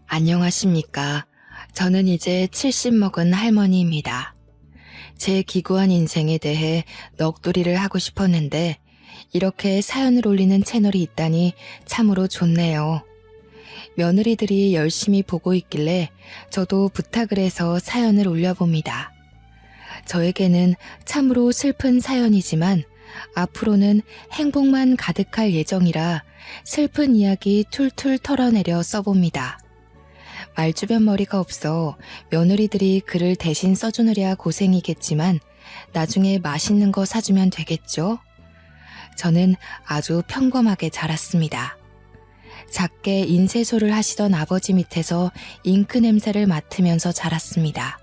안녕하십니까. 저는 이제 70 먹은 할머니입니다. 제 기구한 인생에 대해 넋두리를 하고 싶었는데 이렇게 사연을 올리는 채널이 있다니 참으로 좋네요. 며느리들이 열심히 보고 있길래 저도 부탁을 해서 사연을 올려봅니다. 저에게는 참으로 슬픈 사연이지만 앞으로는 행복만 가득할 예정이라 슬픈 이야기 툴툴 털어내려 써봅니다. 말주변 머리가 없어 며느리들이 글을 대신 써주느랴 고생이겠지만 나중에 맛있는 거 사주면 되겠죠? 저는 아주 평범하게 자랐습니다. 작게 인쇄소를 하시던 아버지 밑에서 잉크 냄새를 맡으면서 자랐습니다.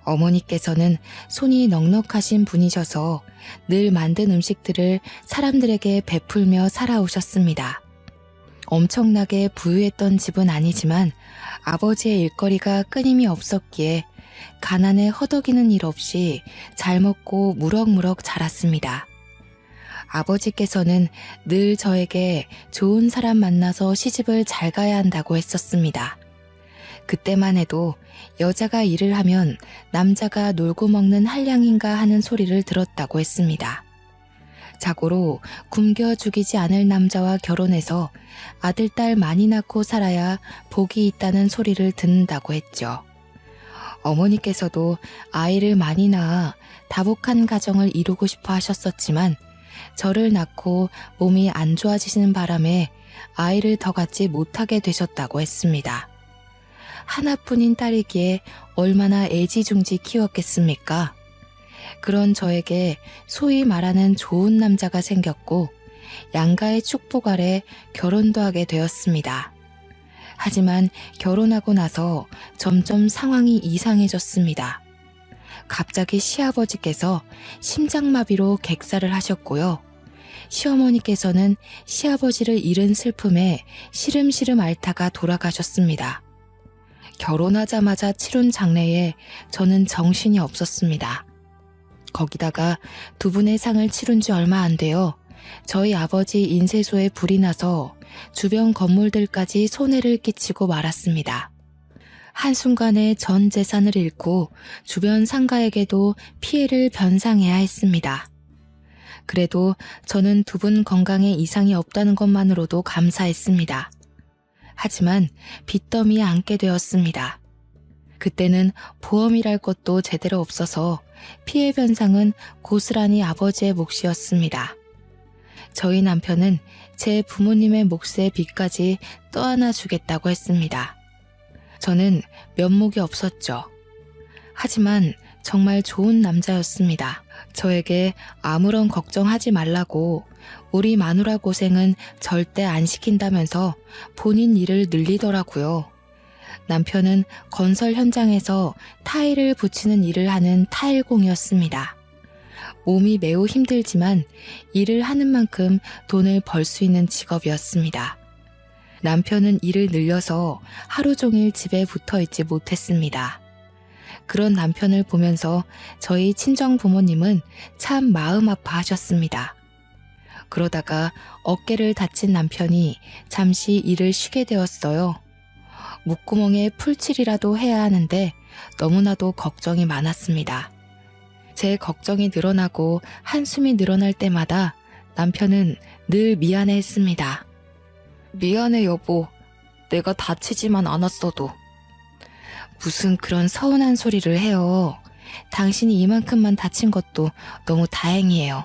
어머니께서는 손이 넉넉하신 분이셔서 늘 만든 음식들을 사람들에게 베풀며 살아오셨습니다. 엄청나게 부유했던 집은 아니지만 아버지의 일거리가 끊임이 없었기에 가난에 허덕이는 일 없이 잘 먹고 무럭무럭 자랐습니다. 아버지께서는 늘 저에게 좋은 사람 만나서 시집을 잘 가야 한다고 했었습니다. 그때만 해도 여자가 일을 하면 남자가 놀고 먹는 한량인가 하는 소리를 들었다고 했습니다. 자고로 굶겨 죽이지 않을 남자와 결혼해서 아들, 딸 많이 낳고 살아야 복이 있다는 소리를 듣는다고 했죠. 어머니께서도 아이를 많이 낳아 다복한 가정을 이루고 싶어 하셨었지만 저를 낳고 몸이 안 좋아지시는 바람에 아이를 더 갖지 못하게 되셨다고 했습니다. 하나뿐인 딸이기에 얼마나 애지중지 키웠겠습니까? 그런 저에게 소위 말하는 좋은 남자가 생겼고 양가의 축복 아래 결혼도 하게 되었습니다. 하지만 결혼하고 나서 점점 상황이 이상해졌습니다. 갑자기 시아버지께서 심장마비로 객사를 하셨고요. 시어머니께서는 시아버지를 잃은 슬픔에 시름시름 앓다가 돌아가셨습니다. 결혼하자마자 치룬 장례에 저는 정신이 없었습니다. 거기다가 두 분의 상을 치룬 지 얼마 안 돼요. 저희 아버지 인쇄소에 불이 나서 주변 건물들까지 손해를 끼치고 말았습니다. 한순간에 전 재산을 잃고 주변 상가에게도 피해를 변상해야 했습니다. 그래도 저는 두 분 건강에 이상이 없다는 것만으로도 감사했습니다. 하지만 빚더미에 앉게 되었습니다. 그때는 보험이랄 것도 제대로 없어서 피해 변상은 고스란히 아버지의 몫이었습니다. 저희 남편은 제 부모님의 몫의 빚까지 떠안아 주겠다고 했습니다. 저는 면목이 없었죠. 하지만 정말 좋은 남자였습니다. 저에게 아무런 걱정하지 말라고 우리 마누라 고생은 절대 안 시킨다면서 본인 일을 늘리더라고요. 남편은 건설 현장에서 타일을 붙이는 일을 하는 타일공이었습니다. 몸이 매우 힘들지만 일을 하는 만큼 돈을 벌 수 있는 직업이었습니다. 남편은 일을 늘려서 하루 종일 집에 붙어 있지 못했습니다. 그런 남편을 보면서 저희 친정 부모님은 참 마음 아파하셨습니다. 그러다가 어깨를 다친 남편이 잠시 일을 쉬게 되었어요. 목구멍에 풀칠이라도 해야 하는데 너무나도 걱정이 많았습니다. 제 걱정이 늘어나고 한숨이 늘어날 때마다 남편은 늘 미안해했습니다. 미안해 여보, 내가 다치지만 않았어도. 무슨 그런 서운한 소리를 해요. 당신이 이만큼만 다친 것도 너무 다행이에요.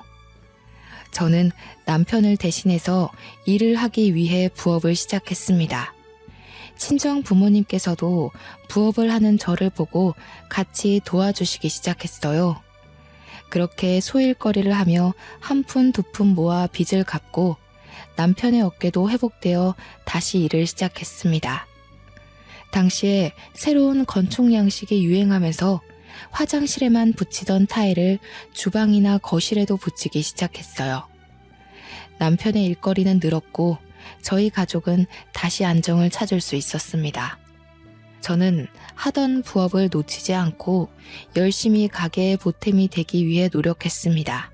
저는 남편을 대신해서 일을 하기 위해 부업을 시작했습니다. 친정 부모님께서도 부업을 하는 저를 보고 같이 도와주시기 시작했어요. 그렇게 소일거리를 하며 한 푼 두 푼 모아 빚을 갚고 남편의 어깨도 회복되어 다시 일을 시작했습니다. 당시에 새로운 건축 양식이 유행하면서 화장실에만 붙이던 타일을 주방이나 거실에도 붙이기 시작했어요. 남편의 일거리는 늘었고 저희 가족은 다시 안정을 찾을 수 있었습니다. 저는 하던 부업을 놓치지 않고 열심히 가게의 보탬이 되기 위해 노력했습니다.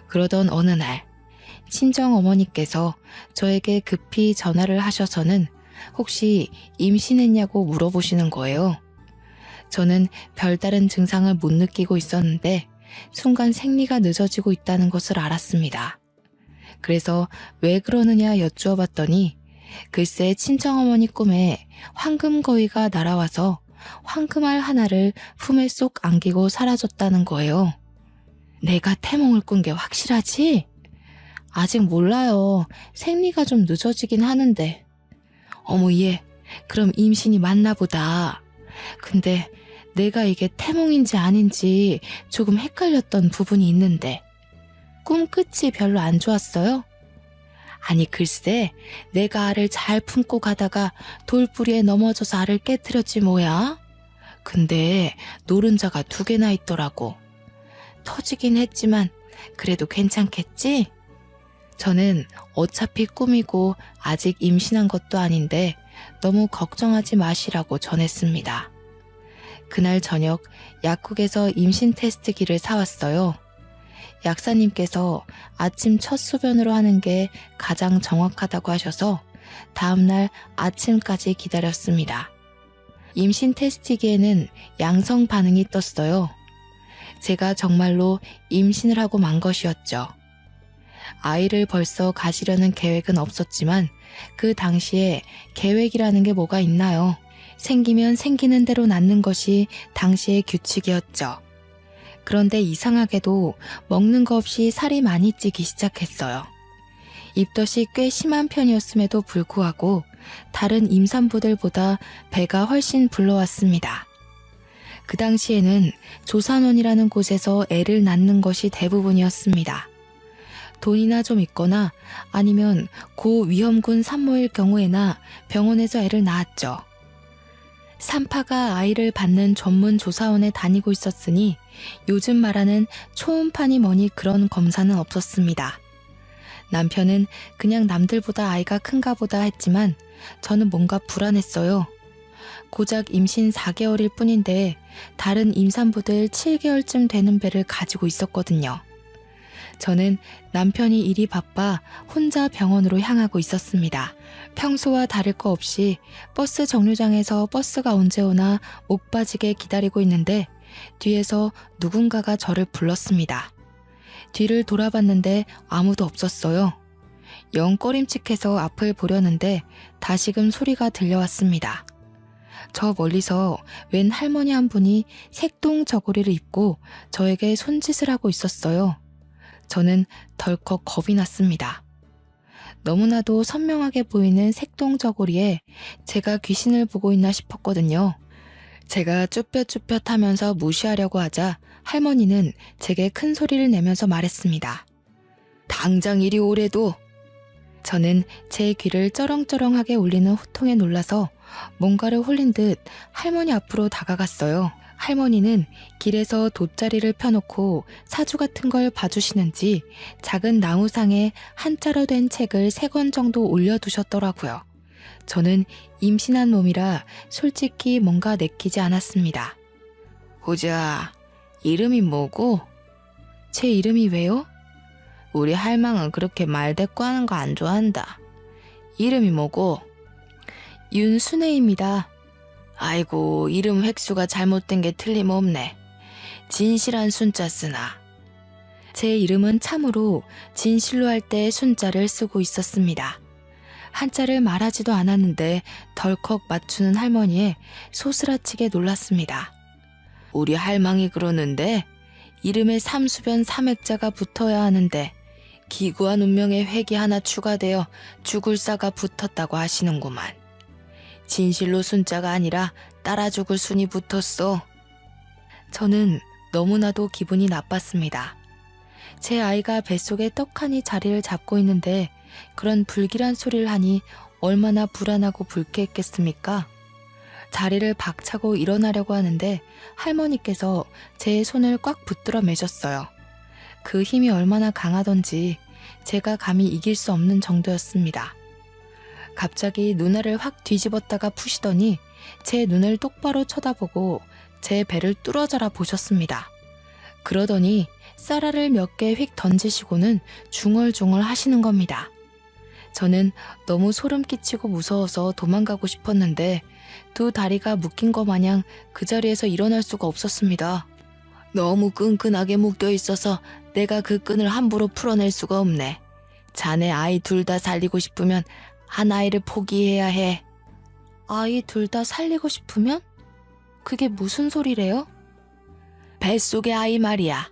그러던 어느 날 친정 어머니께서 저에게 급히 전화를 하셔서는 혹시 임신했냐고 물어보시는 거예요. 저는 별다른 증상을 못 느끼고 있었는데 순간 생리가 늦어지고 있다는 것을 알았습니다. 그래서 왜 그러느냐 여쭈어 봤더니 글쎄 친정어머니 꿈에 황금거위가 날아와서 황금알 하나를 품에 쏙 안기고 사라졌다는 거예요. 내가 태몽을 꾼 게 확실하지? 아직 몰라요. 생리가 좀 늦어지긴 하는데. 어머 얘, 그럼 임신이 맞나 보다. 근데 내가 이게 태몽인지 아닌지 조금 헷갈렸던 부분이 있는데 꿈 끝이 별로 안 좋았어요? 아니 글쎄 내가 알을 잘 품고 가다가 돌부리에 넘어져서 알을 깨트렸지 뭐야? 근데 노른자가 2개나 있더라고. 터지긴 했지만 그래도 괜찮겠지? 저는 어차피 꿈이고 아직 임신한 것도 아닌데 너무 걱정하지 마시라고 전했습니다. 그날 저녁 약국에서 임신 테스트기를 사왔어요. 약사님께서 아침 첫 소변으로 하는 게 가장 정확하다고 하셔서 다음날 아침까지 기다렸습니다. 임신 테스트기에는 양성 반응이 떴어요. 제가 정말로 임신을 하고 만 것이었죠. 아이를 벌써 가지려는 계획은 없었지만 그 당시에 계획이라는 게 뭐가 있나요? 생기면 생기는 대로 낳는 것이 당시의 규칙이었죠. 그런데 이상하게도 먹는 거 없이 살이 많이 찌기 시작했어요. 입덧이 꽤 심한 편이었음에도 불구하고 다른 임산부들보다 배가 훨씬 불러왔습니다. 그 당시에는 조산원이라는 곳에서 애를 낳는 것이 대부분이었습니다. 돈이나 좀 있거나 아니면 고위험군 산모일 경우에나 병원에서 애를 낳았죠. 산파가 아이를 받는 전문 조사원에 다니고 있었으니 요즘 말하는 초음파니 뭐니 그런 검사는 없었습니다. 남편은 그냥 남들보다 아이가 큰가 보다 했지만 저는 뭔가 불안했어요. 고작 임신 4개월일 뿐인데 다른 임산부들 7개월쯤 되는 배를 가지고 있었거든요. 저는 남편이 일이 바빠 혼자 병원으로 향하고 있었습니다. 평소와 다를 거 없이 버스 정류장에서 버스가 언제 오나 목 빠지게 기다리고 있는데 뒤에서 누군가가 저를 불렀습니다. 뒤를 돌아봤는데 아무도 없었어요. 영 꺼림칙해서 앞을 보려는데 다시금 소리가 들려왔습니다. 저 멀리서 웬 할머니 한 분이 색동 저고리를 입고 저에게 손짓을 하고 있었어요. 저는 덜컥 겁이 났습니다. 너무나도 선명하게 보이는 색동 저고리에 제가 귀신을 보고 있나 싶었거든요. 제가 쭈뼛쭈뼛 하면서 무시하려고 하자 할머니는 제게 큰 소리를 내면서 말했습니다. 당장 이리 오래도. 저는 제 귀를 쩌렁쩌렁하게 울리는 호통에 놀라서 뭔가를 홀린 듯 할머니 앞으로 다가갔어요. 할머니는 길에서 돗자리를 펴놓고 사주 같은 걸 봐주시는지 작은 나무상에 한자로 된 책을 3권 정도 올려두셨더라고요. 저는 임신한 몸이라 솔직히 뭔가 내키지 않았습니다. 보자, 이름이 뭐고? 제 이름이 왜요? 우리 할망은 그렇게 말대꾸하는 거 안 좋아한다. 이름이 뭐고? 윤순애입니다. 아이고, 이름 획수가 잘못된 게 틀림없네. 진실한 순자 쓰나. 제 이름은 참으로 진실로 할 때 순자를 쓰고 있었습니다. 한자를 말하지도 않았는데 덜컥 맞추는 할머니에 소스라치게 놀랐습니다. 우리 할망이 그러는데 이름에 삼수변 삼액자가 붙어야 하는데 기구한 운명의 획이 하나 추가되어 죽을 사가 붙었다고 하시는구만. 진실로 순자가 아니라 따라 죽을 순이 붙었어. 저는 너무나도 기분이 나빴습니다. 제 아이가 뱃속에 떡하니 자리를 잡고 있는데 그런 불길한 소리를 하니 얼마나 불안하고 불쾌했겠습니까? 자리를 박차고 일어나려고 하는데 할머니께서 제 손을 꽉 붙들어 매셨어요. 그 힘이 얼마나 강하던지 제가 감히 이길 수 없는 정도였습니다. 갑자기 눈알을 확 뒤집었다가 푸시더니 제 눈을 똑바로 쳐다보고 제 배를 뚫어져라 보셨습니다. 그러더니 쌀알을 몇 개 휙 던지시고는 중얼중얼 하시는 겁니다. 저는 너무 소름 끼치고 무서워서 도망가고 싶었는데 두 다리가 묶인 것 마냥 그 자리에서 일어날 수가 없었습니다. 너무 끈끈하게 묶여 있어서 내가 그 끈을 함부로 풀어낼 수가 없네. 자네 아이 둘 다 살리고 싶으면 한 아이를 포기해야 해. 아이 둘 다 살리고 싶으면? 그게 무슨 소리래요? 뱃속의 아이 말이야.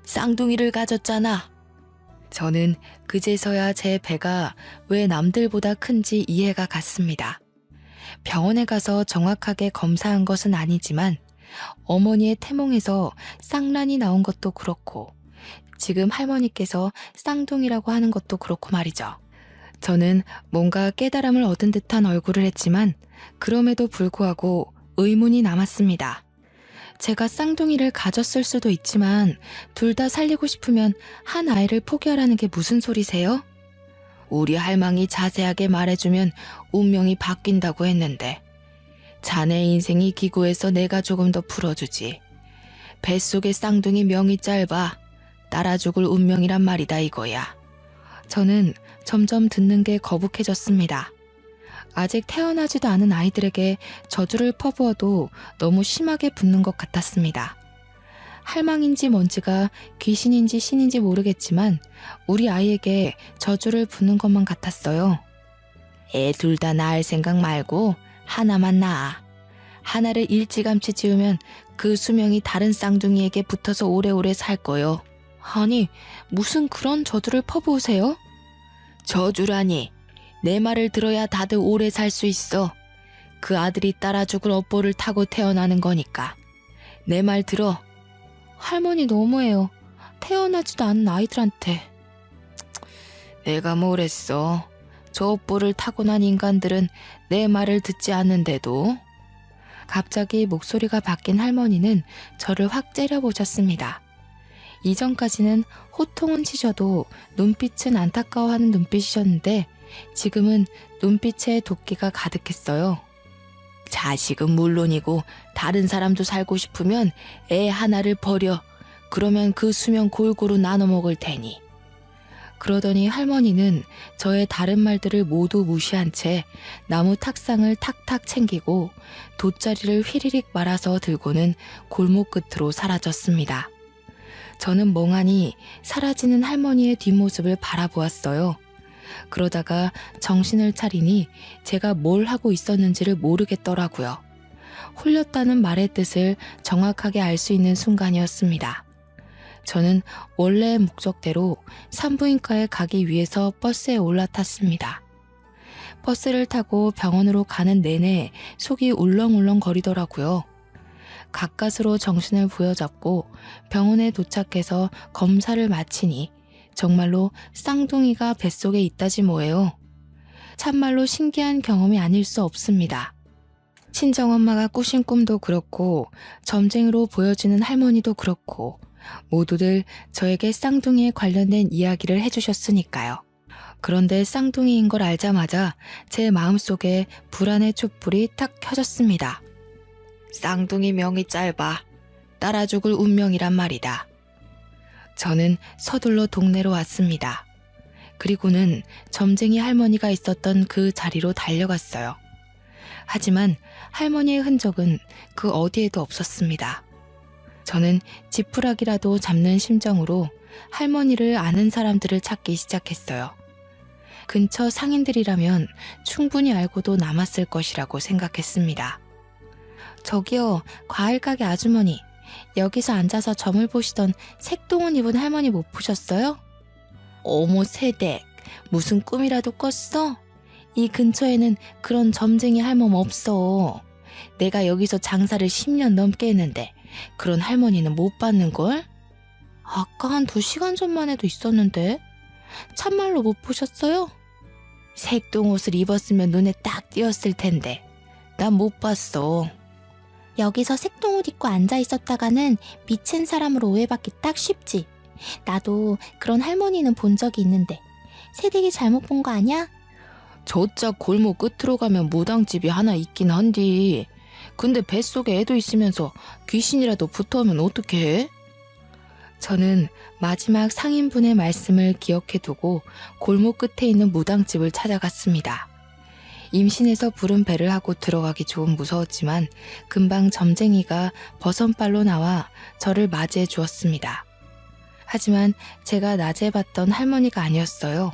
쌍둥이를 가졌잖아. 저는 그제서야 제 배가 왜 남들보다 큰지 이해가 갔습니다. 병원에 가서 정확하게 검사한 것은 아니지만 어머니의 태몽에서 쌍란이 나온 것도 그렇고 지금 할머니께서 쌍둥이라고 하는 것도 그렇고 말이죠. 저는 뭔가 깨달음을 얻은 듯한 얼굴을 했지만 그럼에도 불구하고 의문이 남았습니다. 제가 쌍둥이를 가졌을 수도 있지만 둘 다 살리고 싶으면 한 아이를 포기하라는 게 무슨 소리세요? 우리 할망이 자세하게 말해주면 운명이 바뀐다고 했는데 자네 인생이 기구해서 내가 조금 더 풀어주지. 뱃속의 쌍둥이 명이 짧아 따라 죽을 운명이란 말이다 이거야. 저는 점점 듣는 게 거북해졌습니다. 아직 태어나지도 않은 아이들에게 저주를 퍼부어도 너무 심하게 붙는 것 같았습니다. 할망인지 뭔지가 귀신인지 신인지 모르겠지만 우리 아이에게 저주를 부는 것만 같았어요. 애 둘 다 낳을 생각 말고 하나만 낳아. 하나를 일찌감치 지으면 그 수명이 다른 쌍둥이에게 붙어서 오래오래 살 거요. 아니, 무슨 그런 저주를 퍼부으세요? 저주라니. 내 말을 들어야 다들 오래 살 수 있어. 그 아들이 따라 죽을 업보를 타고 태어나는 거니까. 내 말 들어. 할머니 너무해요. 태어나지도 않은 아이들한테. 내가 뭘 했어. 저 업보를 타고난 인간들은 내 말을 듣지 않는데도. 갑자기 목소리가 바뀐 할머니는 저를 확 째려보셨습니다. 이전까지는 호통은 치셔도 눈빛은 안타까워하는 눈빛이셨는데 지금은 눈빛에 도끼가 가득했어요. 자식은 물론이고 다른 사람도 살고 싶으면 애 하나를 버려. 그러면 그 수명 골고루 나눠 먹을 테니. 그러더니 할머니는 저의 다른 말들을 모두 무시한 채 나무 탁상을 탁탁 챙기고 돗자리를 휘리릭 말아서 들고는 골목 끝으로 사라졌습니다. 저는 멍하니 사라지는 할머니의 뒷모습을 바라보았어요. 그러다가 정신을 차리니 제가 뭘 하고 있었는지를 모르겠더라고요. 홀렸다는 말의 뜻을 정확하게 알 수 있는 순간이었습니다. 저는 원래의 목적대로 산부인과에 가기 위해서 버스에 올라탔습니다. 버스를 타고 병원으로 가는 내내 속이 울렁울렁 거리더라고요. 가까스로 정신을 부여잡고 병원에 도착해서 검사를 마치니 정말로 쌍둥이가 뱃속에 있다지 뭐예요. 참말로 신기한 경험이 아닐 수 없습니다. 친정엄마가 꾸신 꿈도 그렇고 점쟁이로 보여지는 할머니도 그렇고 모두들 저에게 쌍둥이에 관련된 이야기를 해주셨으니까요. 그런데 쌍둥이인 걸 알자마자 제 마음속에 불안의 촛불이 탁 켜졌습니다. 쌍둥이 명이 짧아 따라 죽을 운명이란 말이다. 저는 서둘러 동네로 왔습니다. 그리고는 점쟁이 할머니가 있었던 그 자리로 달려갔어요. 하지만 할머니의 흔적은 그 어디에도 없었습니다. 저는 지푸라기라도 잡는 심정으로 할머니를 아는 사람들을 찾기 시작했어요. 근처 상인들이라면 충분히 알고도 남았을 것이라고 생각했습니다. 저기요, 과일 가게 아주머니. 여기서 앉아서 점을 보시던 색동옷 입은 할머니 못 보셨어요? 어머 세댁, 무슨 꿈이라도 꿨어? 이 근처에는 그런 점쟁이 할멈 없어. 내가 여기서 장사를 10년 넘게 했는데 그런 할머니는 못 봤는걸? 아까 한 2시간 전만 해도 있었는데 참말로 못 보셨어요? 색동옷을 입었으면 눈에 딱 띄었을 텐데 난 못 봤어. 여기서 색동옷 입고 앉아 있었다가는 미친 사람으로 오해받기 딱 쉽지. 나도 그런 할머니는 본 적이 있는데 새댁이 잘못 본 거 아냐? 저짝 골목 끝으로 가면 무당집이 하나 있긴 한디. 근데 뱃속에 애도 있으면서 귀신이라도 붙어오면 어떡해? 저는 마지막 상인분의 말씀을 기억해두고 골목 끝에 있는 무당집을 찾아갔습니다. 임신해서 부른 배를 하고 들어가기 조금 무서웠지만 금방 점쟁이가 버선발로 나와 저를 맞이해 주었습니다. 하지만 제가 낮에 봤던 할머니가 아니었어요.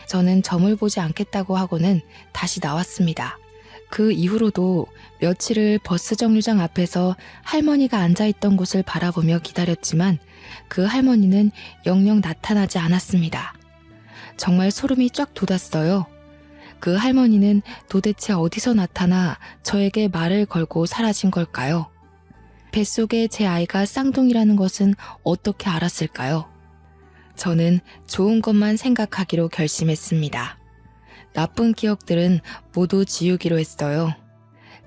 저는 점을 보지 않겠다고 하고는 다시 나왔습니다. 그 이후로도 며칠을 버스 정류장 앞에서 할머니가 앉아있던 곳을 바라보며 기다렸지만 그 할머니는 영영 나타나지 않았습니다. 정말 소름이 쫙 돋았어요. 그 할머니는 도대체 어디서 나타나 저에게 말을 걸고 사라진 걸까요? 뱃속에 제 아이가 쌍둥이라는 것은 어떻게 알았을까요? 저는 좋은 것만 생각하기로 결심했습니다. 나쁜 기억들은 모두 지우기로 했어요.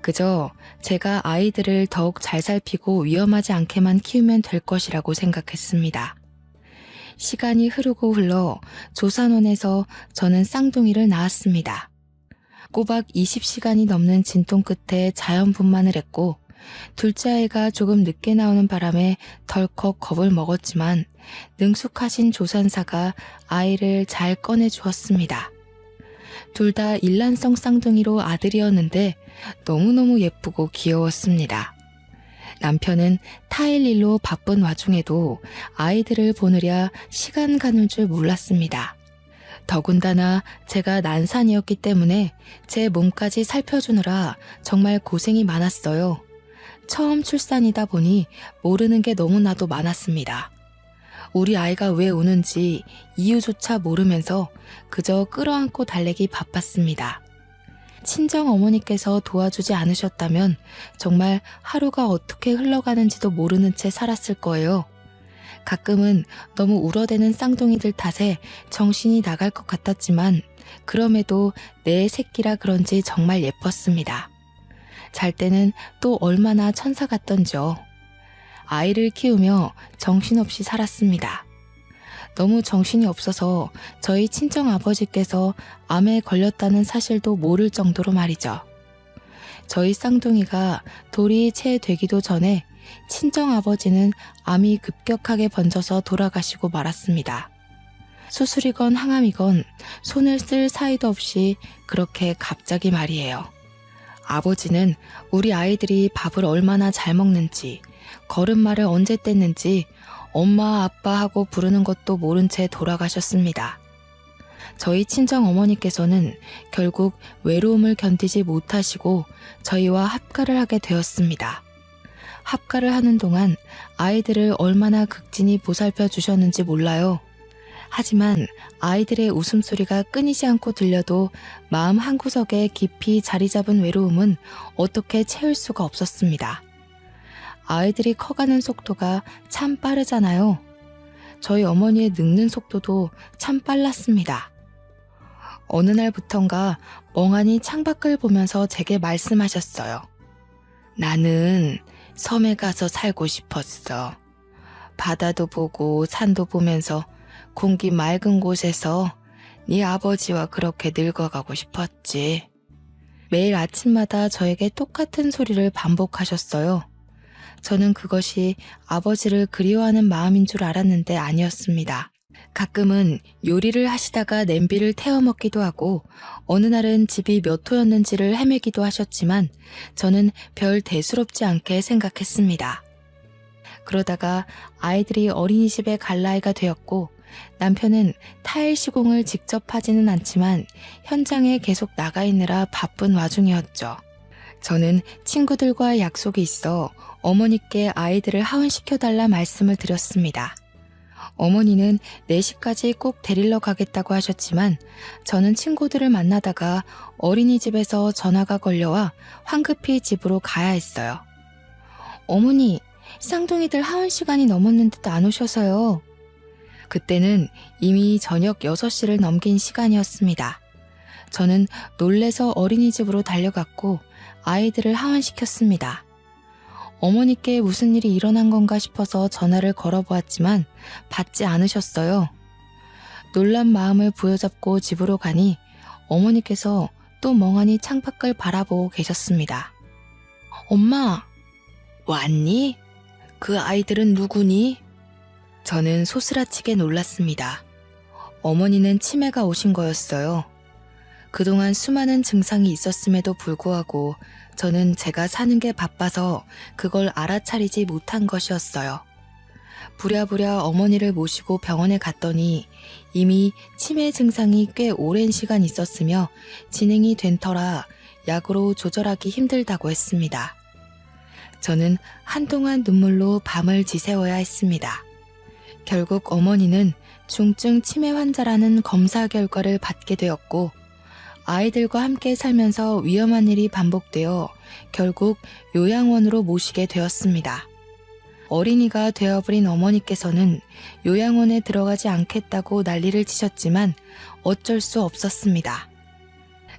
그저 제가 아이들을 더욱 잘 살피고 위험하지 않게만 키우면 될 것이라고 생각했습니다. 시간이 흐르고 흘러 조산원에서 저는 쌍둥이를 낳았습니다. 꼬박 20시간이 넘는 진통 끝에 자연분만을 했고 둘째 아이가 조금 늦게 나오는 바람에 덜컥 겁을 먹었지만 능숙하신 조산사가 아이를 잘 꺼내주었습니다. 둘 다 일란성 쌍둥이로 아들이었는데 너무너무 예쁘고 귀여웠습니다. 남편은 타일 일로 바쁜 와중에도 아이들을 보느랴 시간 가는 줄 몰랐습니다. 더군다나 제가 난산이었기 때문에 제 몸까지 살펴주느라 정말 고생이 많았어요. 처음 출산이다 보니 모르는 게 너무나도 많았습니다. 우리 아이가 왜 우는지 이유조차 모르면서 그저 끌어안고 달래기 바빴습니다. 친정 어머니께서 도와주지 않으셨다면 정말 하루가 어떻게 흘러가는지도 모르는 채 살았을 거예요. 가끔은 너무 울어대는 쌍둥이들 탓에 정신이 나갈 것 같았지만 그럼에도 내 새끼라 그런지 정말 예뻤습니다. 잘 때는 또 얼마나 천사 같던지요. 아이를 키우며 정신없이 살았습니다. 너무 정신이 없어서 저희 친정아버지께서 암에 걸렸다는 사실도 모를 정도로 말이죠. 저희 쌍둥이가 돌이 채 되기도 전에 친정아버지는 암이 급격하게 번져서 돌아가시고 말았습니다. 수술이건 항암이건 손을 쓸 사이도 없이 그렇게 갑자기 말이에요. 아버지는 우리 아이들이 밥을 얼마나 잘 먹는지, 걸음마를 언제 뗐는지 엄마 아빠 하고 부르는 것도 모른 채 돌아가셨습니다. 저희 친정 어머니께서는 결국 외로움을 견디지 못하시고 저희와 합가를 하게 되었습니다. 합가를 하는 동안 아이들을 얼마나 극진히 보살펴 주셨는지 몰라요. 하지만 아이들의 웃음소리가 끊이지 않고 들려도 마음 한구석에 깊이 자리 잡은 외로움은 어떻게 채울 수가 없었습니다. 아이들이 커가는 속도가 참 빠르잖아요. 저희 어머니의 늙는 속도도 참 빨랐습니다. 어느 날부턴가 멍하니 창밖을 보면서 제게 말씀하셨어요. 나는 섬에 가서 살고 싶었어. 바다도 보고 산도 보면서 공기 맑은 곳에서 네 아버지와 그렇게 늙어가고 싶었지. 매일 아침마다 저에게 똑같은 소리를 반복하셨어요. 저는 그것이 아버지를 그리워하는 마음인 줄 알았는데 아니었습니다. 가끔은 요리를 하시다가 냄비를 태워 먹기도 하고 어느 날은 집이 몇 호였는지를 헤매기도 하셨지만 저는 별 대수롭지 않게 생각했습니다. 그러다가 아이들이 어린이집에 갈 나이가 되었고 남편은 타일 시공을 직접 하지는 않지만 현장에 계속 나가 있느라 바쁜 와중이었죠. 저는 친구들과 약속이 있어 어머니께 아이들을 하원시켜달라 말씀을 드렸습니다. 어머니는 4시까지 꼭 데리러 가겠다고 하셨지만 저는 친구들을 만나다가 어린이집에서 전화가 걸려와 황급히 집으로 가야 했어요. 어머니, 쌍둥이들 하원 시간이 넘었는데도 안 오셔서요. 그때는 이미 저녁 6시를 넘긴 시간이었습니다. 저는 놀래서 어린이집으로 달려갔고 아이들을 하원시켰습니다. 어머니께 무슨 일이 일어난 건가 싶어서 전화를 걸어보았지만 받지 않으셨어요. 놀란 마음을 부여잡고 집으로 가니 어머니께서 또 멍하니 창밖을 바라보고 계셨습니다. 엄마, 왔니? 그 아이들은 누구니? 저는 소스라치게 놀랐습니다. 어머니는 치매가 오신 거였어요. 그동안 수많은 증상이 있었음에도 불구하고 저는 제가 사는 게 바빠서 그걸 알아차리지 못한 것이었어요. 부랴부랴 어머니를 모시고 병원에 갔더니 이미 치매 증상이 꽤 오랜 시간 있었으며 진행이 된 터라 약으로 조절하기 힘들다고 했습니다. 저는 한동안 눈물로 밤을 지새워야 했습니다. 결국 어머니는 중증 치매 환자라는 검사 결과를 받게 되었고 아이들과 함께 살면서 위험한 일이 반복되어 결국 요양원으로 모시게 되었습니다. 어린이가 되어버린 어머니께서는 요양원에 들어가지 않겠다고 난리를 치셨지만 어쩔 수 없었습니다.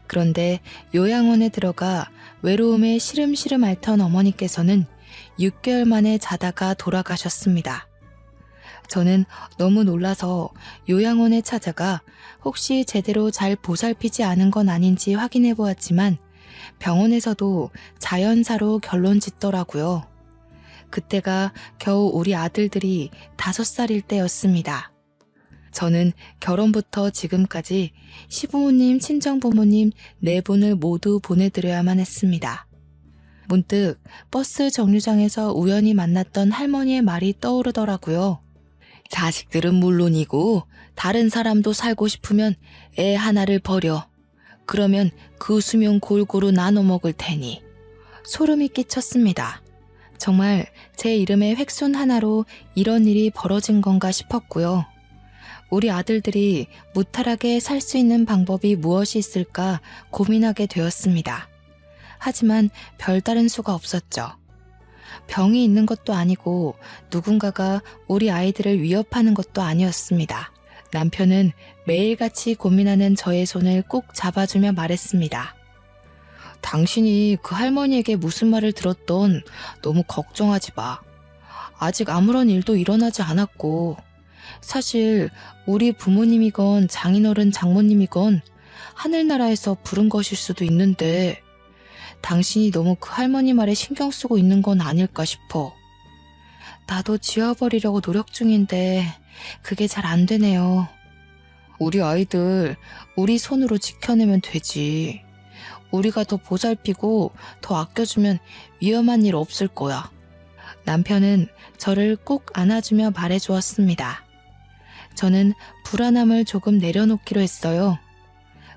그런데 요양원에 들어가 외로움에 시름시름 앓던 어머니께서는 6개월 만에 자다가 돌아가셨습니다. 저는 너무 놀라서 요양원에 찾아가 혹시 제대로 잘 보살피지 않은 건 아닌지 확인해 보았지만 병원에서도 자연사로 결론 짓더라고요. 그때가 겨우 우리 아들들이 5살일 때였습니다. 저는 결혼부터 지금까지 시부모님, 친정부모님 4분을 모두 보내드려야만 했습니다. 문득 버스 정류장에서 우연히 만났던 할머니의 말이 떠오르더라고요. 자식들은 물론이고 다른 사람도 살고 싶으면 애 하나를 버려. 그러면 그 수명 골고루 나눠 먹을 테니. 소름이 끼쳤습니다. 정말 제 이름의 획손 하나로 이런 일이 벌어진 건가 싶었고요. 우리 아들들이 무탈하게 살 수 있는 방법이 무엇이 있을까 고민하게 되었습니다. 하지만 별다른 수가 없었죠. 병이 있는 것도 아니고 누군가가 우리 아이들을 위협하는 것도 아니었습니다. 남편은 매일같이 고민하는 저의 손을 꼭 잡아주며 말했습니다. 당신이 그 할머니에게 무슨 말을 들었던 너무 걱정하지 마. 아직 아무런 일도 일어나지 않았고 사실 우리 부모님이건 장인어른 장모님이건 하늘나라에서 부른 것일 수도 있는데 당신이 너무 그 할머니 말에 신경 쓰고 있는 건 아닐까 싶어. 나도 지워버리려고 노력 중인데 그게 잘 안 되네요. 우리 아이들 우리 손으로 지켜내면 되지. 우리가 더 보살피고 더 아껴주면 위험한 일 없을 거야. 남편은 저를 꼭 안아주며 말해주었습니다. 저는 불안함을 조금 내려놓기로 했어요.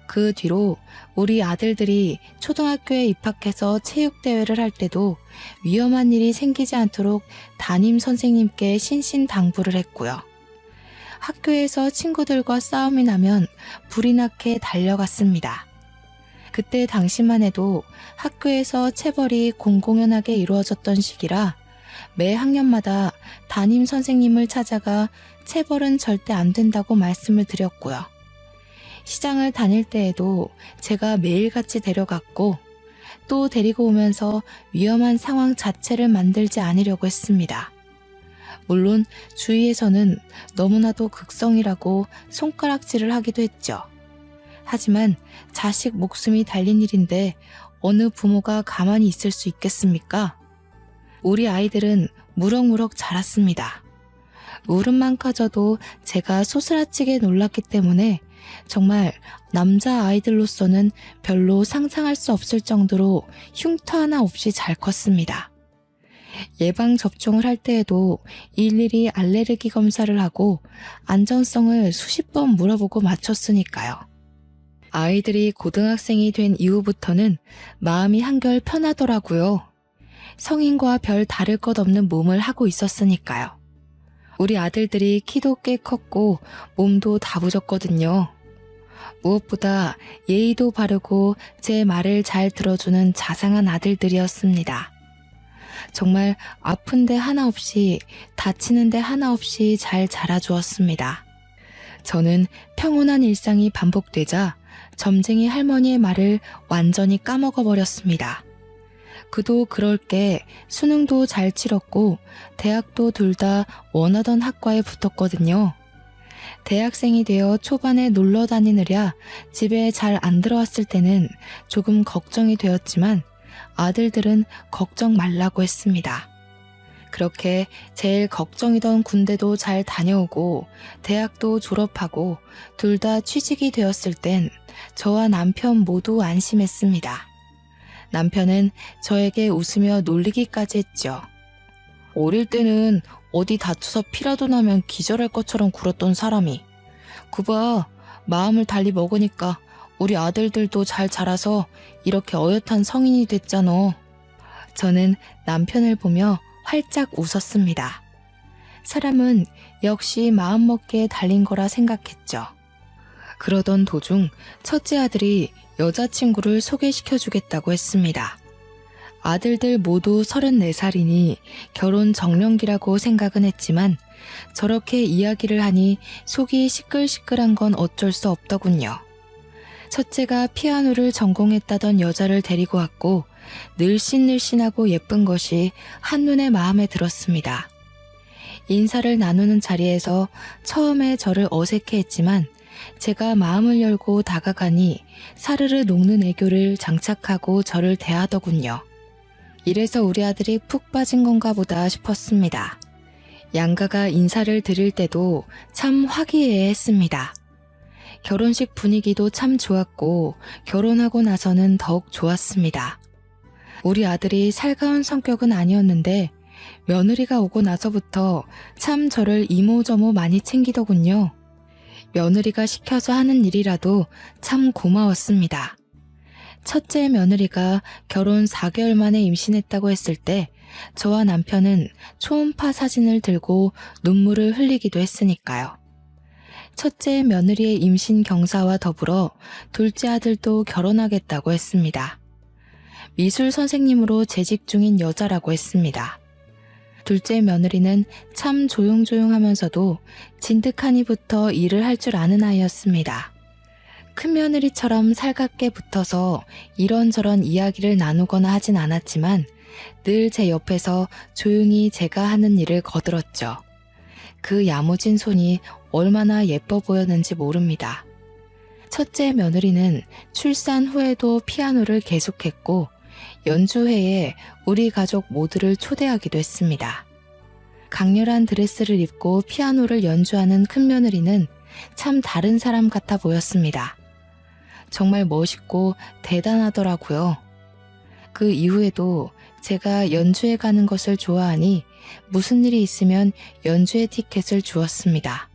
그 뒤로 우리 아들들이 초등학교에 입학해서 체육대회를 할 때도 위험한 일이 생기지 않도록 담임 선생님께 신신당부를 했고요. 학교에서 친구들과 싸움이 나면 불이 나게 달려갔습니다. 그때 당시만 해도 학교에서 체벌이 공공연하게 이루어졌던 시기라 매 학년마다 담임 선생님을 찾아가 체벌은 절대 안 된다고 말씀을 드렸고요. 시장을 다닐 때에도 제가 매일같이 데려갔고 또 데리고 오면서 위험한 상황 자체를 만들지 않으려고 했습니다. 물론 주위에서는 너무나도 극성이라고 손가락질을 하기도 했죠. 하지만 자식 목숨이 달린 일인데 어느 부모가 가만히 있을 수 있겠습니까? 우리 아이들은 무럭무럭 자랐습니다. 울음만 커져도 제가 소스라치게 놀랐기 때문에 정말 남자 아이들로서는 별로 상상할 수 없을 정도로 흉터 하나 없이 잘 컸습니다. 예방접종을 할 때에도 일일이 알레르기 검사를 하고 안전성을 수십 번 물어보고 맞췄으니까요. 아이들이 고등학생이 된 이후부터는 마음이 한결 편하더라고요. 성인과 별 다를 것 없는 몸을 하고 있었으니까요. 우리 아들들이 키도 꽤 컸고 몸도 다부졌거든요. 무엇보다 예의도 바르고 제 말을 잘 들어주는 자상한 아들들이었습니다. 정말 아픈데 하나 없이 다치는데 하나 없이 잘 자라주었습니다. 저는 평온한 일상이 반복되자 점쟁이 할머니의 말을 완전히 까먹어버렸습니다. 그도 그럴 게 수능도 잘 치렀고 대학도 둘 다 원하던 학과에 붙었거든요. 대학생이 되어 초반에 놀러 다니느랴 집에 잘 안 들어왔을 때는 조금 걱정이 되었지만 아들들은 걱정 말라고 했습니다. 그렇게 제일 걱정이던 군대도 잘 다녀오고 대학도 졸업하고 둘 다 취직이 되었을 땐 저와 남편 모두 안심했습니다. 남편은 저에게 웃으며 놀리기까지 했죠. 어릴 때는 어디 다쳐서 피라도 나면 기절할 것처럼 굴었던 사람이 그봐 마음을 달리 먹으니까 우리 아들들도 잘 자라서 이렇게 어엿한 성인이 됐잖아. 저는 남편을 보며 활짝 웃었습니다. 사람은 역시 마음먹기에 달린 거라 생각했죠. 그러던 도중 첫째 아들이 여자친구를 소개시켜주겠다고 했습니다. 아들들 모두 34살이니 결혼 정년기라고 생각은 했지만 저렇게 이야기를 하니 속이 시끌시끌한 건 어쩔 수 없더군요. 첫째가 피아노를 전공했다던 여자를 데리고 왔고 늘씬늘씬하고 예쁜 것이 한눈에 마음에 들었습니다. 인사를 나누는 자리에서 처음에 저를 어색해했지만 제가 마음을 열고 다가가니 사르르 녹는 애교를 장착하고 저를 대하더군요. 이래서 우리 아들이 푹 빠진 건가 보다 싶었습니다. 양가가 인사를 드릴 때도 참 화기애애했습니다. 결혼식 분위기도 참 좋았고 결혼하고 나서는 더욱 좋았습니다. 우리 아들이 살가운 성격은 아니었는데 며느리가 오고 나서부터 참 저를 이모저모 많이 챙기더군요. 며느리가 시켜서 하는 일이라도 참 고마웠습니다. 첫째 며느리가 결혼 4개월 만에 임신했다고 했을 때 저와 남편은 초음파 사진을 들고 눈물을 흘리기도 했으니까요. 첫째 며느리의 임신 경사와 더불어 둘째 아들도 결혼하겠다고 했습니다. 미술 선생님으로 재직 중인 여자라고 했습니다. 둘째 며느리는 참 조용조용하면서도 진득하니부터 일을 할 줄 아는 아이였습니다. 큰 며느리처럼 살갑게 붙어서 이런저런 이야기를 나누거나 하진 않았지만 늘 제 옆에서 조용히 제가 하는 일을 거들었죠. 그 야무진 손이 얼마나 예뻐 보였는지 모릅니다. 첫째 며느리는 출산 후에도 피아노를 계속했고 연주회에 우리 가족 모두를 초대하기도 했습니다. 강렬한 드레스를 입고 피아노를 연주하는 큰 며느리는 참 다른 사람 같아 보였습니다. 정말 멋있고 대단하더라고요. 그 이후에도 제가 연주회 가는 것을 좋아하니 무슨 일이 있으면 연주회 티켓을 주었습니다.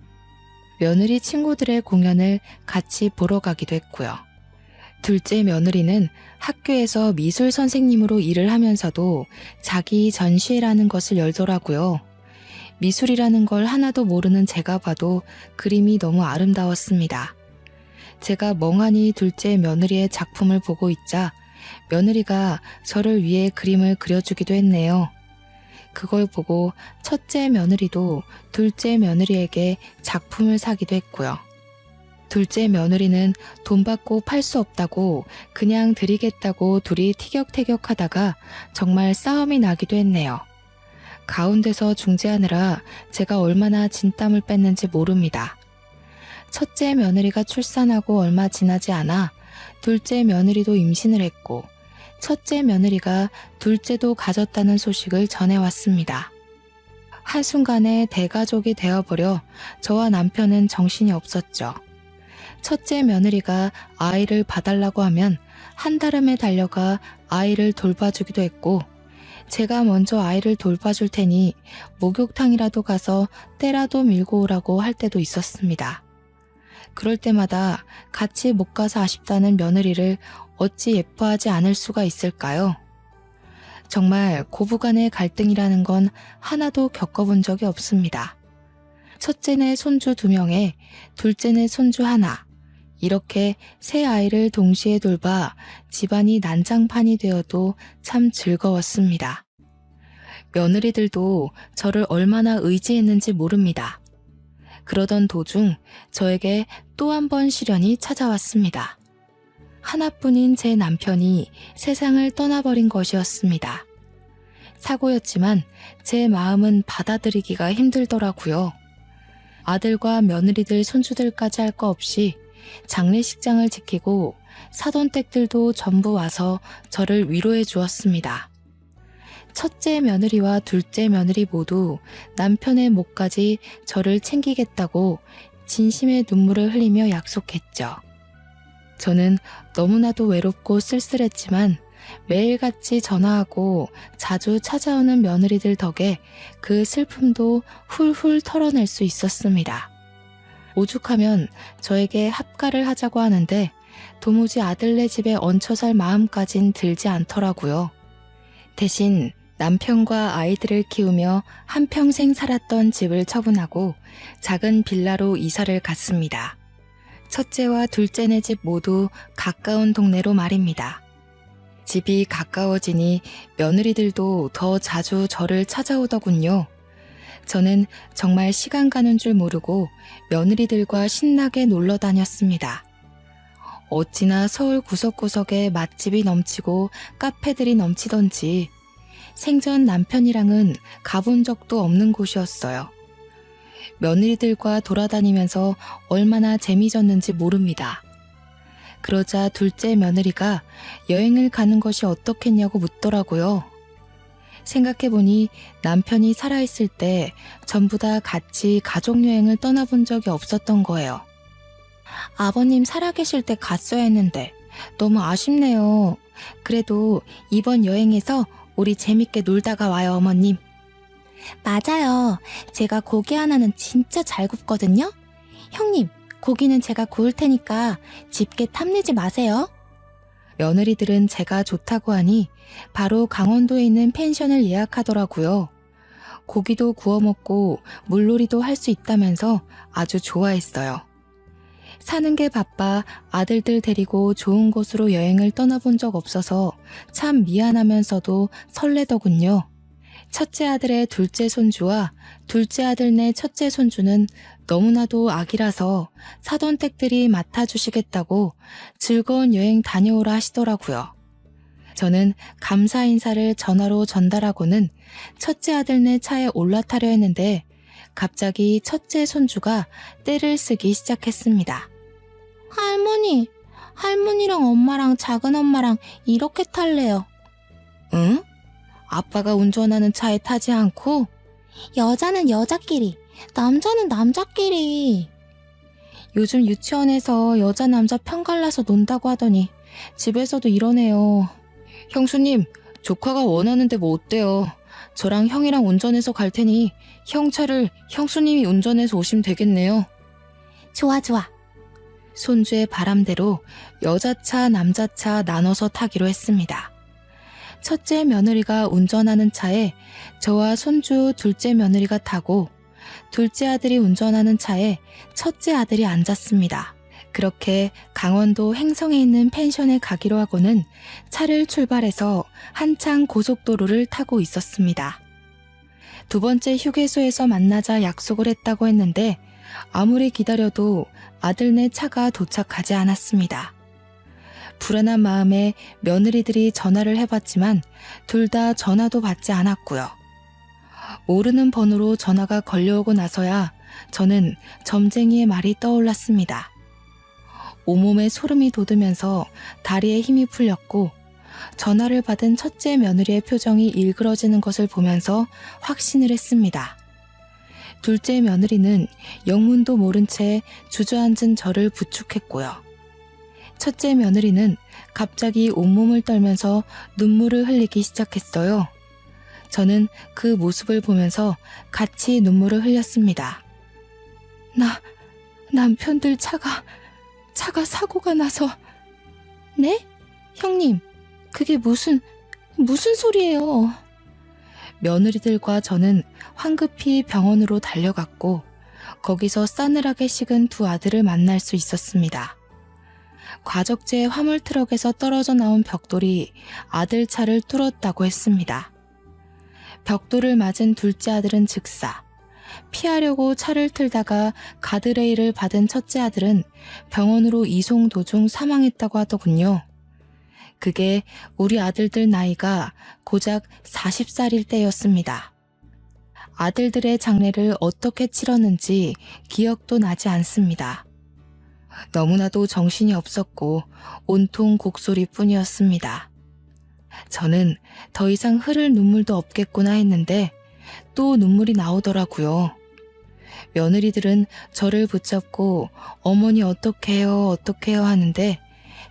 며느리 친구들의 공연을 같이 보러 가기도 했고요. 둘째 며느리는 학교에서 미술 선생님으로 일을 하면서도 자기 전시회라는 것을 열더라고요. 미술이라는 걸 하나도 모르는 제가 봐도 그림이 너무 아름다웠습니다. 제가 멍하니 둘째 며느리의 작품을 보고 있자 며느리가 저를 위해 그림을 그려주기도 했네요. 그걸 보고 첫째 며느리도 둘째 며느리에게 작품을 사기도 했고요. 둘째 며느리는 돈 받고 팔 수 없다고 그냥 드리겠다고 둘이 티격태격하다가 정말 싸움이 나기도 했네요. 가운데서 중재하느라 제가 얼마나 진땀을 뺐는지 모릅니다. 첫째 며느리가 출산하고 얼마 지나지 않아 둘째 며느리도 임신을 했고 첫째 며느리가 둘째도 가졌다는 소식을 전해왔습니다. 한순간에 대가족이 되어버려 저와 남편은 정신이 없었죠. 첫째 며느리가 아이를 봐달라고 하면 한달음에 달려가 아이를 돌봐주기도 했고 제가 먼저 아이를 돌봐줄 테니 목욕탕이라도 가서 때라도 밀고 오라고 할 때도 있었습니다. 그럴 때마다 같이 못 가서 아쉽다는 며느리를 어찌 예뻐하지 않을 수가 있을까요? 정말 고부간의 갈등이라는 건 하나도 겪어본 적이 없습니다. 첫째네 손주 2명에 둘째네 손주 하나, 이렇게 세 아이를 동시에 돌봐 집안이 난장판이 되어도 참 즐거웠습니다. 며느리들도 저를 얼마나 의지했는지 모릅니다. 그러던 도중 저에게 또 한 번 시련이 찾아왔습니다. 하나뿐인 제 남편이 세상을 떠나버린 것이었습니다. 사고였지만 제 마음은 받아들이기가 힘들더라고요. 아들과 며느리들 손주들까지 할 거 없이 장례식장을 지키고 사돈댁들도 전부 와서 저를 위로해 주었습니다. 첫째 며느리와 둘째 며느리 모두 남편의 몫까지 저를 챙기겠다고 진심의 눈물을 흘리며 약속했죠. 저는 너무나도 외롭고 쓸쓸했지만 매일같이 전화하고 자주 찾아오는 며느리들 덕에 그 슬픔도 훌훌 털어낼 수 있었습니다. 오죽하면 저에게 합가를 하자고 하는데 도무지 아들네 집에 얹혀 살 마음까진 들지 않더라고요. 대신 남편과 아이들을 키우며 한평생 살았던 집을 처분하고 작은 빌라로 이사를 갔습니다. 첫째와 둘째네 집 모두 가까운 동네로 말입니다. 집이 가까워지니 며느리들도 더 자주 저를 찾아오더군요. 저는 정말 시간 가는 줄 모르고 며느리들과 신나게 놀러 다녔습니다. 어찌나 서울 구석구석에 맛집이 넘치고 카페들이 넘치던지 생전 남편이랑은 가본 적도 없는 곳이었어요. 며느리들과 돌아다니면서 얼마나 재미졌는지 모릅니다. 그러자 둘째 며느리가 여행을 가는 것이 어떻겠냐고 묻더라고요. 생각해보니 남편이 살아있을 때 전부 다 같이 가족여행을 떠나본 적이 없었던 거예요. 아버님 살아계실 때 갔어야 했는데 너무 아쉽네요. 그래도 이번 여행에서 우리 재밌게 놀다가 와요, 어머님. 맞아요. 제가 고기 하나는 진짜 잘 굽거든요. 형님, 고기는 제가 구울 테니까 집게 탐내지 마세요. 며느리들은 제가 좋다고 하니 바로 강원도에 있는 펜션을 예약하더라고요. 고기도 구워 먹고 물놀이도 할 수 있다면서 아주 좋아했어요. 사는 게 바빠 아들들 데리고 좋은 곳으로 여행을 떠나본 적 없어서 참 미안하면서도 설레더군요. 첫째 아들의 둘째 손주와 둘째 아들네 첫째 손주는 너무나도 아기라서 사돈댁들이 맡아주시겠다고 즐거운 여행 다녀오라 하시더라고요. 저는 감사 인사를 전화로 전달하고는 첫째 아들네 차에 올라타려 했는데 갑자기 첫째 손주가 떼를 쓰기 시작했습니다. 할머니, 할머니랑 엄마랑 작은 엄마랑 이렇게 탈래요. 응? 아빠가 운전하는 차에 타지 않고? 여자는 여자끼리, 남자는 남자끼리. 요즘 유치원에서 여자 남자 편갈라서 논다고 하더니 집에서도 이러네요. 형수님, 조카가 원하는데 뭐 어때요? 저랑 형이랑 운전해서 갈 테니 형 차를 형수님이 운전해서 오시면 되겠네요. 좋아, 좋아. 손주의 바람대로 여자차, 남자차 나눠서 타기로 했습니다. 첫째 며느리가 운전하는 차에 저와 손주 둘째 며느리가 타고 둘째 아들이 운전하는 차에 첫째 아들이 앉았습니다. 그렇게 강원도 횡성에 있는 펜션에 가기로 하고는 차를 출발해서 한창 고속도로를 타고 있었습니다. 두 번째 휴게소에서 만나자 약속을 했다고 했는데 아무리 기다려도 아들네 차가 도착하지 않았습니다. 불안한 마음에 며느리들이 전화를 해봤지만 둘 다 전화도 받지 않았고요. 모르는 번호로 전화가 걸려오고 나서야 저는 점쟁이의 말이 떠올랐습니다. 온몸에 소름이 돋으면서 다리에 힘이 풀렸고 전화를 받은 첫째 며느리의 표정이 일그러지는 것을 보면서 확신을 했습니다. 둘째 며느리는 영문도 모른 채 주저앉은 저를 부축했고요. 첫째 며느리는 갑자기 온몸을 떨면서 눈물을 흘리기 시작했어요. 저는 그 모습을 보면서 같이 눈물을 흘렸습니다. 남편들 차가 사고가 나서. 네? 형님, 그게 무슨 소리예요? 며느리들과 저는 황급히 병원으로 달려갔고 거기서 싸늘하게 식은 두 아들을 만날 수 있었습니다. 과적제 화물 트럭에서 떨어져 나온 벽돌이 아들 차를 뚫었다고 했습니다. 벽돌을 맞은 둘째 아들은 즉사, 피하려고 차를 틀다가 가드레일을 받은 첫째 아들은 병원으로 이송 도중 사망했다고 하더군요. 그게 우리 아들들 나이가 고작 40살일 때였습니다. 아들들의 장례를 어떻게 치렀는지 기억도 나지 않습니다. 너무나도 정신이 없었고 온통 곡소리뿐이었습니다. 저는 더 이상 흐를 눈물도 없겠구나 했는데 또 눈물이 나오더라고요. 며느리들은 저를 붙잡고 어머니 어떡해요 하는데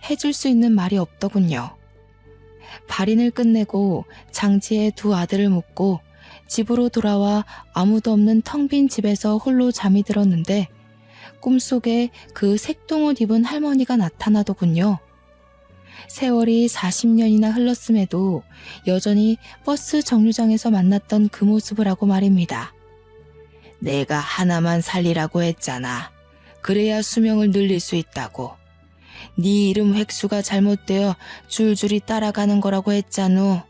해줄 수 있는 말이 없더군요. 발인을 끝내고 장지에 두 아들을 묻고 집으로 돌아와 아무도 없는 텅 빈 집에서 홀로 잠이 들었는데 꿈속에 그 색동옷 입은 할머니가 나타나더군요. 세월이 40년이나 흘렀음에도 여전히 버스 정류장에서 만났던 그 모습을 하고 말입니다. 내가 하나만 살리라고 했잖아. 그래야 수명을 늘릴 수 있다고. 네 이름 획수가 잘못되어 줄줄이 따라가는 거라고 했잖아.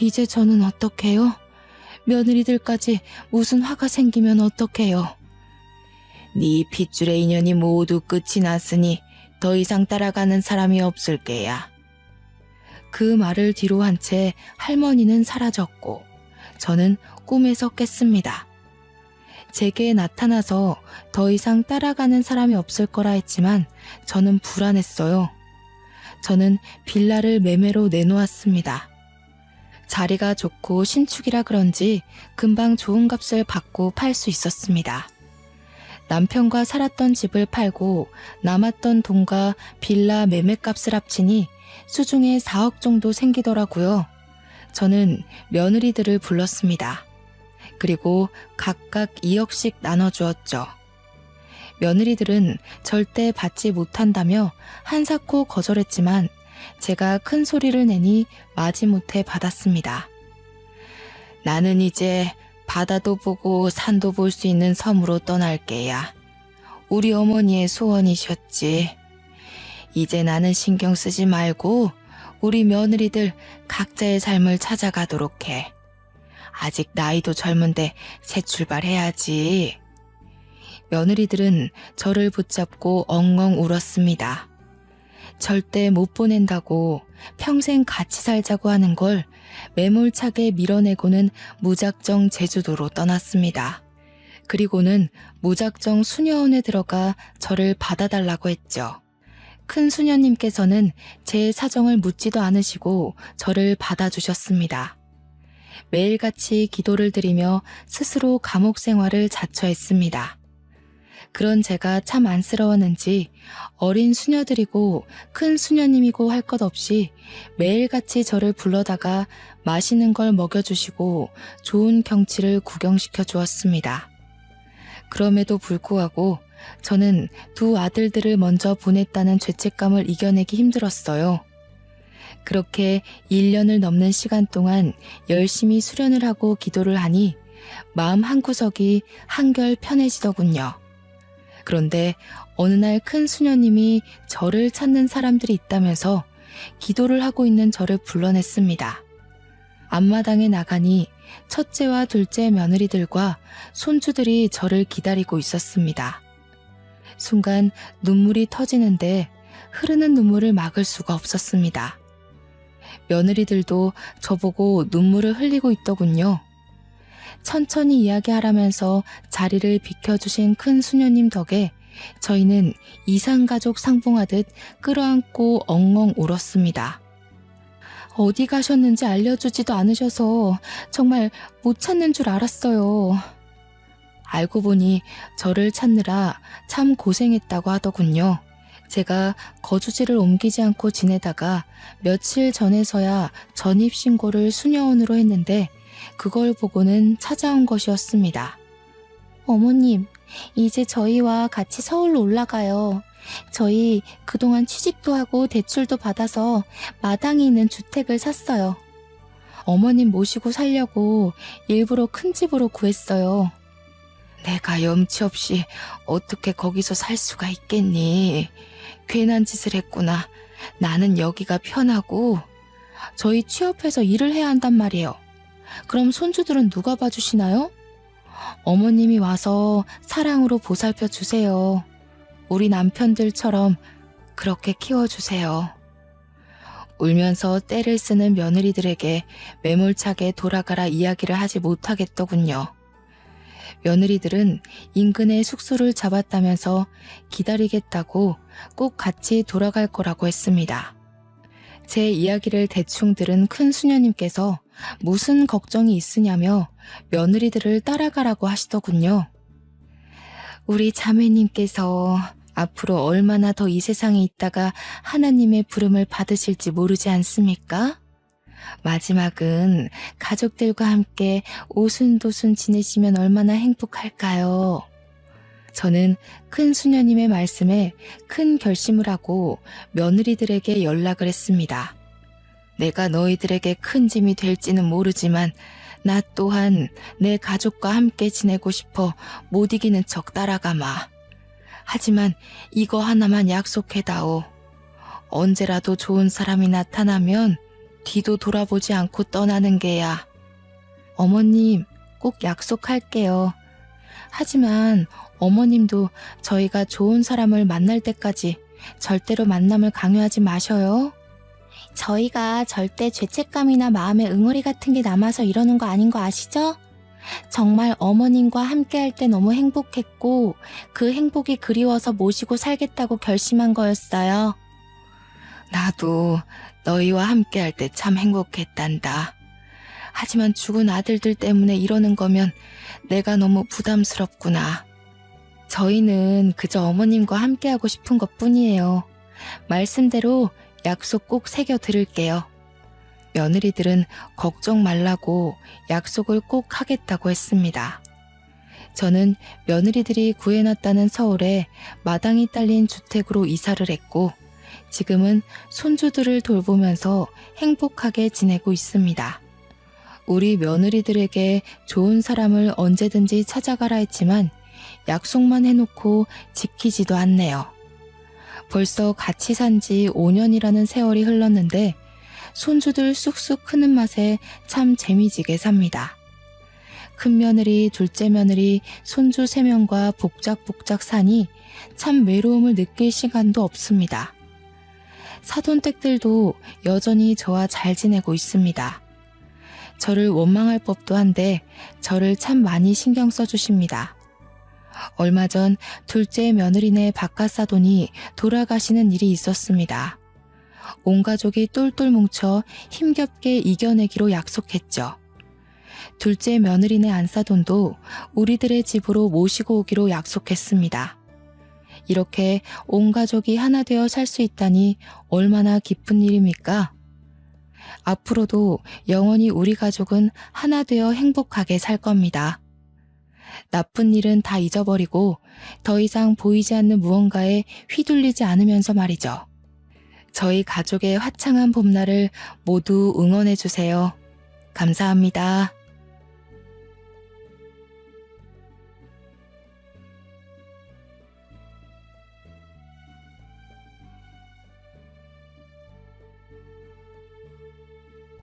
이제 저는 어떡해요? 며느리들까지 무슨 화가 생기면 어떡해요? 네 핏줄의 인연이 모두 끝이 났으니 더 이상 따라가는 사람이 없을 게야. 그 말을 뒤로 한 채 할머니는 사라졌고 저는 꿈에서 깼습니다. 제게 나타나서 더 이상 따라가는 사람이 없을 거라 했지만 저는 불안했어요. 저는 빌라를 매매로 내놓았습니다. 자리가 좋고 신축이라 그런지 금방 좋은 값을 받고 팔 수 있었습니다. 남편과 살았던 집을 팔고 남았던 돈과 빌라 매매값을 합치니 수중에 4억 정도 생기더라고요. 저는 며느리들을 불렀습니다. 그리고 각각 2억씩 나눠주었죠. 며느리들은 절대 받지 못한다며 한사코 거절했지만 제가 큰 소리를 내니 마지못해 받았습니다. 나는 이제 바다도 보고 산도 볼 수 있는 섬으로 떠날게야. 우리 어머니의 소원이셨지. 이제 나는 신경 쓰지 말고 우리 며느리들 각자의 삶을 찾아가도록 해. 아직 나이도 젊은데 새 출발해야지. 며느리들은 저를 붙잡고 엉엉 울었습니다. 절대 못 보낸다고 평생 같이 살자고 하는 걸 매몰차게 밀어내고는 무작정 제주도로 떠났습니다. 그리고는 무작정 수녀원에 들어가 저를 받아달라고 했죠. 큰 수녀님께서는 제 사정을 묻지도 않으시고 저를 받아주셨습니다. 매일같이 기도를 드리며 스스로 감옥 생활을 자처했습니다. 그런 제가 참 안쓰러웠는지 어린 수녀들이고 큰 수녀님이고 할 것 없이 매일같이 저를 불러다가 맛있는 걸 먹여주시고 좋은 경치를 구경시켜 주었습니다. 그럼에도 불구하고 저는 두 아들들을 먼저 보냈다는 죄책감을 이겨내기 힘들었어요. 그렇게 1년을 넘는 시간 동안 열심히 수련을 하고 기도를 하니 마음 한구석이 한결 편해지더군요. 그런데 어느 날 큰 수녀님이 저를 찾는 사람들이 있다면서 기도를 하고 있는 저를 불러냈습니다. 앞마당에 나가니 첫째와 둘째 며느리들과 손주들이 저를 기다리고 있었습니다. 순간 눈물이 터지는데 흐르는 눈물을 막을 수가 없었습니다. 며느리들도 저보고 눈물을 흘리고 있더군요. 천천히 이야기하라면서 자리를 비켜주신 큰 수녀님 덕에 저희는 이산가족 상봉하듯 끌어안고 엉엉 울었습니다. 어디 가셨는지 알려주지도 않으셔서 정말 못 찾는 줄 알았어요. 알고 보니 저를 찾느라 참 고생했다고 하더군요. 제가 거주지를 옮기지 않고 지내다가 며칠 전에서야 전입신고를 수녀원으로 했는데 그걸 보고는 찾아온 것이었습니다. 어머님, 이제 저희와 같이 서울로 올라가요. 저희 그동안 취직도 하고 대출도 받아서 마당에 있는 주택을 샀어요. 어머님 모시고 살려고 일부러 큰 집으로 구했어요. 내가 염치 없이 어떻게 거기서 살 수가 있겠니? 괜한 짓을 했구나. 나는 여기가 편하고 저희 취업해서 일을 해야 한단 말이에요. 그럼 손주들은 누가 봐주시나요? 어머님이 와서 사랑으로 보살펴 주세요. 우리 남편들처럼 그렇게 키워주세요. 울면서 떼를 쓰는 며느리들에게 매몰차게 돌아가라 이야기를 하지 못하겠더군요. 며느리들은 인근에 숙소를 잡았다면서 기다리겠다고 꼭 같이 돌아갈 거라고 했습니다. 제 이야기를 대충 들은 큰 수녀님께서 무슨 걱정이 있으냐며 며느리들을 따라가라고 하시더군요. 우리 자매님께서 앞으로 얼마나 더 이 세상에 있다가 하나님의 부름을 받으실지 모르지 않습니까? 마지막은 가족들과 함께 오순도순 지내시면 얼마나 행복할까요? 저는 큰 수녀님의 말씀에 큰 결심을 하고 며느리들에게 연락을 했습니다. 내가 너희들에게 큰 짐이 될지는 모르지만 나 또한 내 가족과 함께 지내고 싶어 못 이기는 척 따라가마. 하지만 이거 하나만 약속해다오. 언제라도 좋은 사람이 나타나면 뒤도 돌아보지 않고 떠나는 게야. 어머님, 꼭 약속할게요. 하지만 어머님도 저희가 좋은 사람을 만날 때까지 절대로 만남을 강요하지 마셔요. 저희가 절대 죄책감이나 마음의 응어리 같은 게 남아서 이러는 거 아닌 거 아시죠? 정말 어머님과 함께 할 때 너무 행복했고 그 행복이 그리워서 모시고 살겠다고 결심한 거였어요. 나도 너희와 함께 할 때 참 행복했단다. 하지만 죽은 아들들 때문에 이러는 거면 내가 너무 부담스럽구나. 저희는 그저 어머님과 함께 하고 싶은 것 뿐이에요. 말씀대로 약속 꼭 새겨 드릴게요. 며느리들은 걱정 말라고 약속을 꼭 하겠다고 했습니다. 저는 며느리들이 구해놨다는 서울에 마당이 딸린 주택으로 이사를 했고 지금은 손주들을 돌보면서 행복하게 지내고 있습니다. 우리 며느리들에게 좋은 사람을 언제든지 찾아가라 했지만 약속만 해놓고 지키지도 않네요. 벌써 같이 산 지 5년이라는 세월이 흘렀는데 손주들 쑥쑥 크는 맛에 참 재미지게 삽니다. 큰 며느리, 둘째 며느리, 손주 3명과 복작복작 사니 참 외로움을 느낄 시간도 없습니다. 사돈댁들도 여전히 저와 잘 지내고 있습니다. 저를 원망할 법도 한데 저를 참 많이 신경 써주십니다. 얼마 전 둘째 며느리네 바깥사돈이 돌아가시는 일이 있었습니다. 온 가족이 똘똘 뭉쳐 힘겹게 이겨내기로 약속했죠. 둘째 며느리네 안사돈도 우리들의 집으로 모시고 오기로 약속했습니다. 이렇게 온 가족이 하나 되어 살 수 있다니 얼마나 기쁜 일입니까? 앞으로도 영원히 우리 가족은 하나 되어 행복하게 살 겁니다. 나쁜 일은 다 잊어버리고 더 이상 보이지 않는 무언가에 휘둘리지 않으면서 말이죠. 저희 가족의 화창한 봄날을 모두 응원해 주세요. 감사합니다.